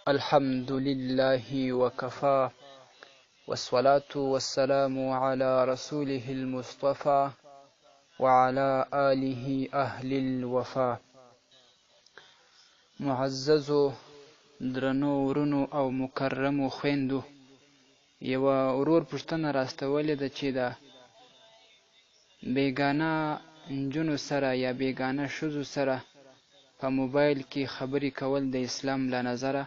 الحمد لله وكفى والصلاة والسلام على رسوله المصطفى وعلى آله أهل الوفا. معززو درنو ورونو او مکرمو خويندو، یو ورور پوښتنه راستولې ده چې د بیګانه نجونو سره یا بیګانه ښځو سره په موبایل کې خبرې کول د اسلام له نظره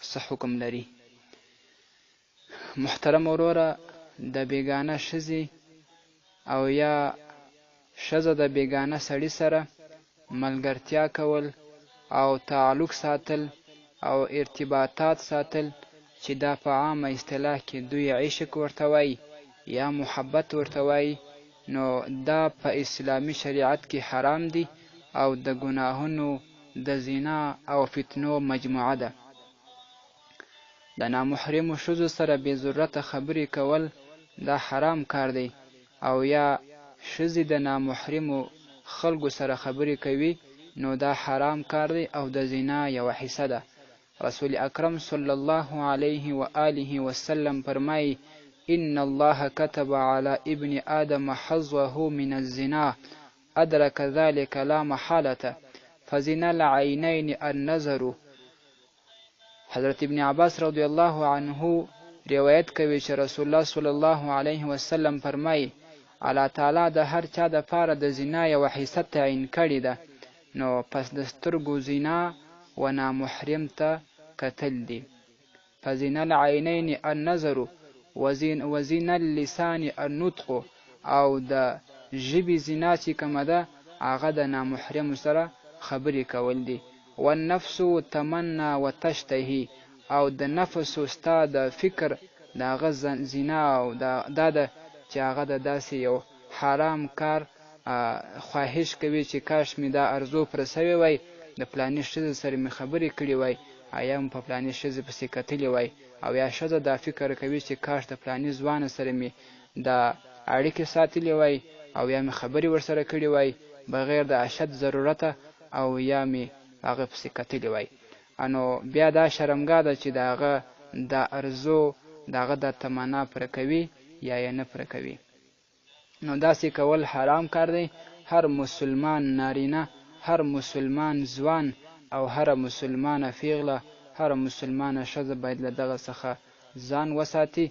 څه حکم لري؟ محترم وروره، د بیګانه ښځې او یا ښځه د بیګانه سړي سره ملګرتیا کول او تعلق ساتل او ارتباطات ساتل چې دا په عامه اصطلاح کې دوی عشق ورته وایي یا محبت ورته وایي، نو دا په اسلامي شریعت کې حرام دي او د ګناهونو د زنا او فتنو مجموعه ده. د نامحرمو ښځو سره بې ضرورته خبرې کول دا حرام کار دی، او یا ښځې د نامحرمو خلکو سره خبرې کوي نو دا حرام کار دی او د زنا یوه حصه ده. رسول اکرم صلی الله علیه و آله وسلم فرمایي: ان الله كتب على ابن آدم حظه من الزنا ادرك ذلك لا محالة فزنا العينين النظر. حضرت ابن عباس رضی الله عنه روایت کوي چې رسول الله صلی الله علیه وسلم فرمایي: الله تعالی د هر چا د پاره د زنا یوه حصه تعیین کړې ده، نو پس د سترګو زنا و نامحرم ته کتل دي. فزنا العینین النظر وزنا اللسان النطق، او د ژبې زنا چې کومه ده هغه د نامحرم سره خبرې کول دي. والنفس تمنا وتشتهي، او د نفس ستا د فکر د هغه زنا او دا ده چې هغه د داسې یو حرام کار خواهش کوي چې کاش مې دا ارزو پر سوی وای، د فلاني ښځې سره مې خبرې کړې وای، یا م په فلاني ښځې پسې کتلې وای، او یا ښځه دا فکر کوي چې کاش د فلاني ځوانه سره مې دا اړیکې ساتلې وای او یا مې خبرې ورسره کړې وای بغیر د اشد ضرورته، او یا مې هغه پسې کتلې وای. نو بیا دا شرمګاه ده چې د هغه دا ارزو د هغه دا تمنا پوره کوي یا یې نه پوره کوي. نو داسې کول حرام کار دی. هر مسلمان نارینه، هر مسلمان ځوان او هر مسلمانه پیغله، هر مسلمانه ښځه باید له دغه څخه ځان وساتي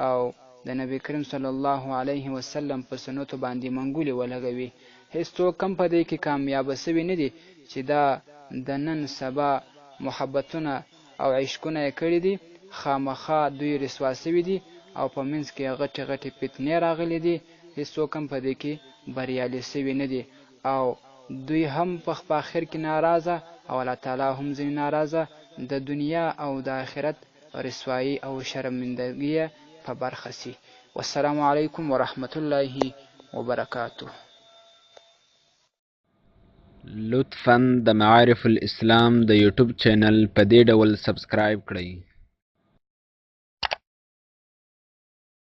او د نبی کریم صلی الله علیه وسلم په سنتو باندې منګولې ولګوي. هیڅوک هم په دې کې کامیابه سوي نه دي چې دا د نن سبا محبتونه او عشقونه یې کړي دي، خامخا دوی رسوا سوي دي او په منځ کې غټې غټې فتنې راغلي دي. هیڅوک هم په دې کې بریالي سوي نه دي او دوی هم په آخر کې ناراضه او الله تعالی هم ځینې ناراضه، د دنیا او د آخرت رسوایی او شرمندګي په برخه سي. والسلام علیکم ورحمت الله وبرکاته. لطفاً د معارف الاسلام د یوټیوب چینل په دې ډول سبسکرایب کړئ.